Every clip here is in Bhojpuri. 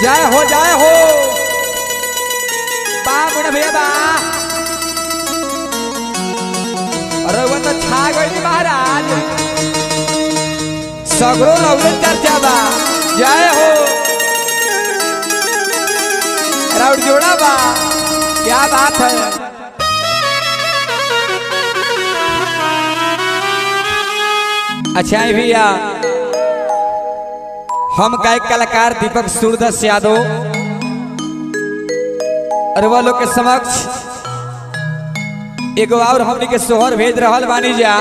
जय हो बा भैया बा। अरे वो तो छा गई महाराज सगरो रौले चर्चा बा। जय हो राउड जोड़ा बा, क्या बात है। अच्छा भैया हम गायक कलाकार दीपक सूरदास यादव और वो लोग के समक्ष एगो और हमनी के सोहर भेज रहल बानी जा।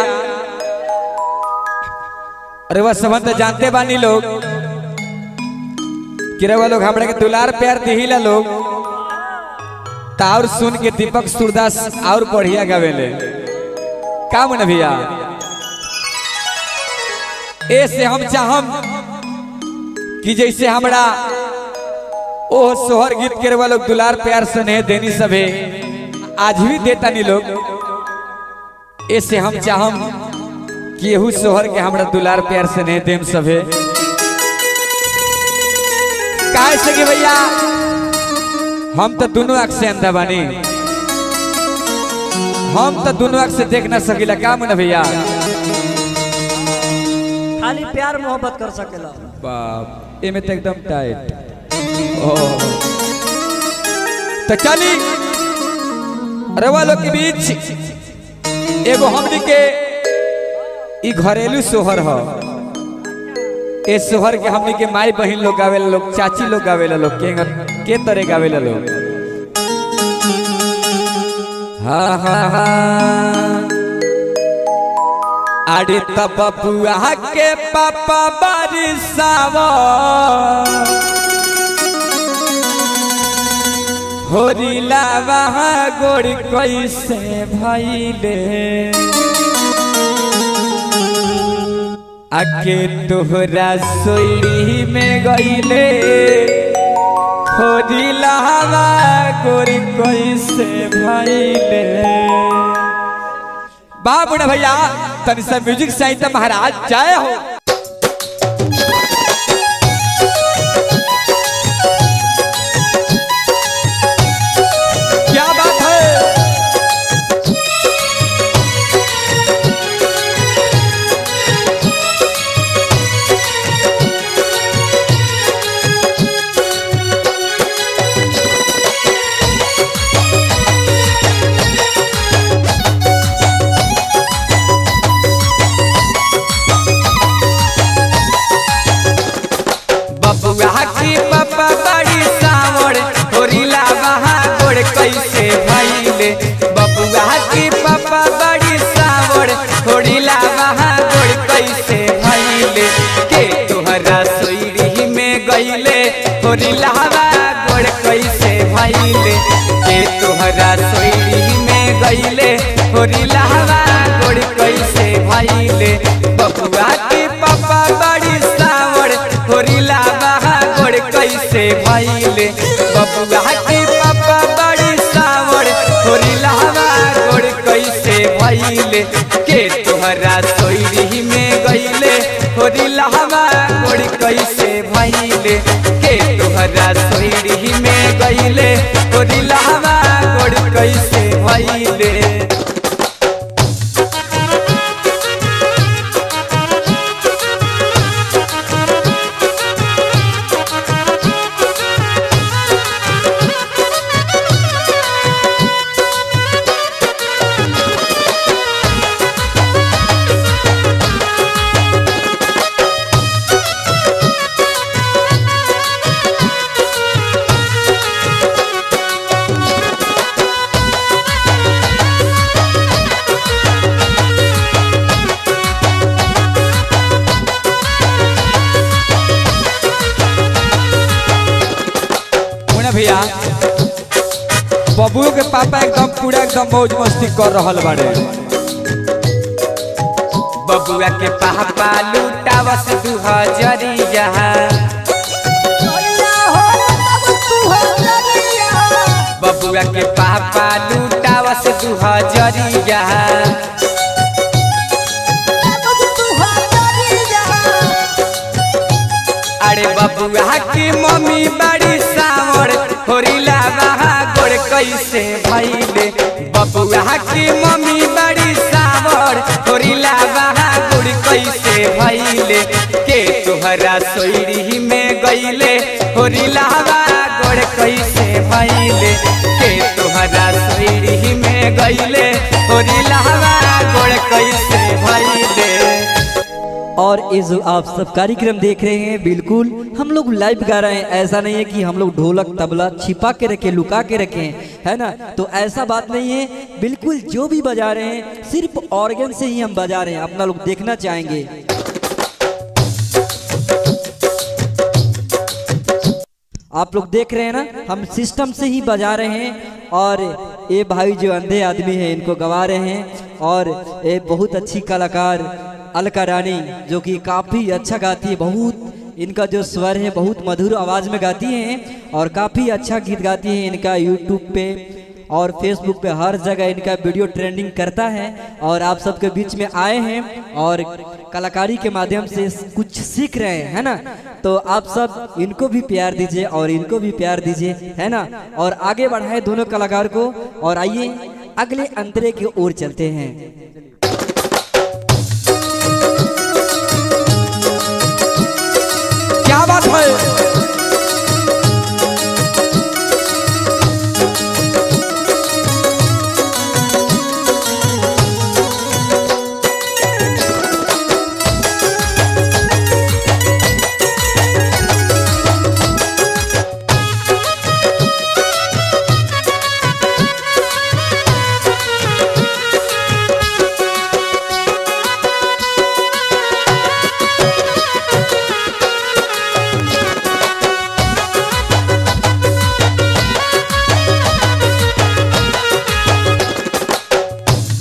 अरे वह समझ तो जानते बानी लोग कि रे वो लोग हमरा के दुलार प्यार दिहिला लोग ताउर सुन के दीपक सूरदास और बढ़िया गावेले का मन भैया। ऐसे हम चाहम कि जैसे हमरा ओ सोहर गीत के वालों दुलार प्यार स्नेह देनी सभे आज भी देता नहीं लोग। ऐसे हम चाहम कि यहू सोहर के हमरा दुलार प्यार स्नेह देम सभे काहे से कि भैया हम तो दोनों आँख से अंधा बानी, हम तो दोनों आँख से देख ना सकीला का मन भैया। खाली प्यार मोहब्बत कर सकेला बाप एमे तो एकदम टाइट। तो चली रवा लोग के बीच एगो हमनी के ई घरेलू सोहर ह। ए सोहर के हमनी के माई बहन लोग गावेला लोग, चाची लोग गावेला लोग, के तरह गावेला लोग। हा हा हा अरे तब बबुआ के पापा बारिशावा होरिला वहाँ गोड़ कैसे भइले आके तोहरा सोई में गईले होरिला वहाँ गोड़ कैसे भइले। बाबू ने भैया तनि से म्यूजिक चाहिए महाराज। जय हो क्या बात है। बबुआ की पापा बड़ी सावड़ होरिला वहाँ गोड़ कैसे भइले। बबुआ की पापा बड़ी सावड़ होरिला वहाँ गोड़ कैसे भइले के तोहरा सोई में गईले होरिला वहाँ गोड़ कैसे भइले के तोहरा सोई में गईले होरिला वहाँ गोड़ कैसे भइले। बबुआ की पापा बड़ी सावड़ होरिला वहाँ गोड़ कैसे भइले। बबुआ के पापा बड़ी सावड़ होरिला वहाँ गोड़ कैसे भइले के तोहरा सोई में गईले होरिला वहाँ गोड़ कैसे भइले के तोहरा सोई में गईले होरिला वहाँ गोड़ कैसे भइले। भैया बबुओ के पापा एकदम पूरा एकदम मौज मस्ती कर रहल बाड़े। बबुआ के पापा लुटावस 2000 बबुआ के पापा लुटावस 2000 अरे बबुआ की मम्मी बड़ी सावर होरिला बहा गोड़ कैसे भइले बबुआ की मम्मी बड़ी सावर होरिला बहा गोड़ कैसे भइले के तोहरा सोयरी में गइले होरिला बहा गोड़ कैसे भइले के तोहरा सोयरी में गइले होरिला बहा गोड़ कैसे भइले। और ये जो आप सब कार्यक्रम देख रहे हैं बिल्कुल हम लोग लाइव गा रहे हैं, ऐसा नहीं है कि हम लोग ढोलक तबला छिपा के रखे लुका के रखे हैं, है ना। तो ऐसा बात नहीं है, बिल्कुल जो भी बजा रहे हैं सिर्फ ऑर्गन से ही हम बजा रहे हैं, अपना लोग देखना चाहेंगे। आप लोग देख रहे हैं ना, हम सिस्टम से ही बजा रहे हैं। और ये भाई जो अंधे आदमी है इनको गवा रहे हैं। और ये बहुत अच्छी कलाकार अलका रानी जो कि काफ़ी अच्छा गाती है, बहुत इनका जो स्वर है बहुत मधुर आवाज़ में गाती हैं और काफ़ी अच्छा गीत गाती हैं। इनका यूट्यूब पे और फेसबुक पे हर जगह इनका वीडियो ट्रेंडिंग करता है। और आप सबके बीच में आए हैं और कलाकारी के माध्यम से कुछ सीख रहे हैं, है ना। तो आप सब इनको भी प्यार दीजिए और इनको भी प्यार दीजिए, है ना। और आगे बढ़ाए दोनों कलाकार को। और आइए अगले अंतरे की ओर चलते हैं। क्या बात है।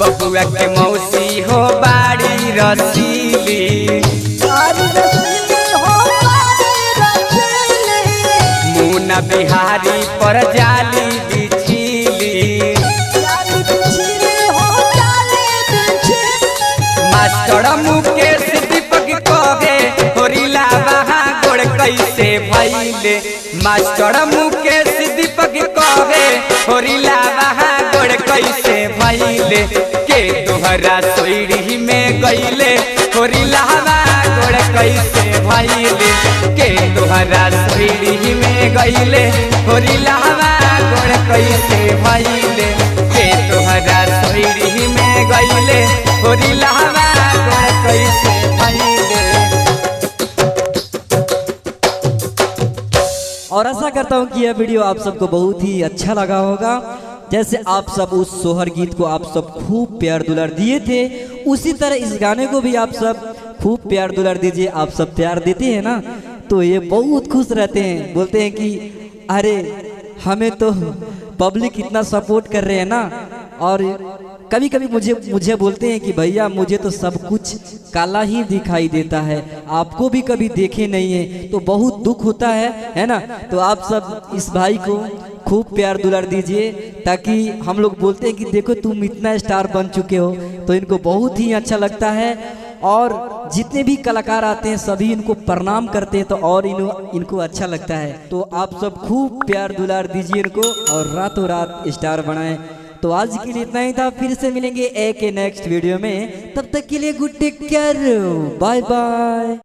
बबुआ के मौसी हो बाड़ी रसीली मुन्ना बिहारी पर जाली बिछीली मास्टर मुकेश दीपक कहे होरिला बहा गोड़ कैसे भइले मास्टर मुकेश दीपक कहे होरिला बहा गोड़ कैसे भइले के तोहरा सोयरी में गइले होरिला बहा गोड़ कैसे भइले के तोहरा सोयरी में गइले होरिला बहा गोड़ कैसे भइले के तोहरा सोयरी में गइले होरिला बहा गोड़ कैसे भइले। और आशा करता हूँ कि यह वीडियो आप सबको बहुत ही अच्छा लगा होगा। जैसे आप सब उस सोहर गीत को आप सब खूब प्यार दुलार दिए थे, उसी तरह इस गाने को भी आप सब खूब प्यार दुलार दीजिए। आप सब प्यार देते हैं ना तो ये बहुत खुश रहते हैं, बोलते हैं कि अरे हमें तो पब्लिक इतना सपोर्ट कर रहे हैं ना। और कभी कभी मुझे बोलते हैं कि भैया मुझे तो सब कुछ काला ही दिखाई देता है, आपको भी कभी देखे नहीं है, तो बहुत दुख होता है ना। तो आप सब इस भाई को खूब प्यार दुलार दीजिए ताकि हम लोग बोलते हैं कि देखो तुम इतना स्टार बन चुके हो, तो इनको बहुत ही अच्छा लगता है। और जितने भी कलाकार आते हैं सभी इनको प्रणाम करते हैं, तो और इनको अच्छा लगता है। तो आप सब खूब प्यार दुलार दीजिए इनको और रातों रात स्टार बनाएं। तो आज के लिए इतना ही था, फिर से मिलेंगे एक नेक्स्ट वीडियो में, तब तक के लिए good take care, bye by.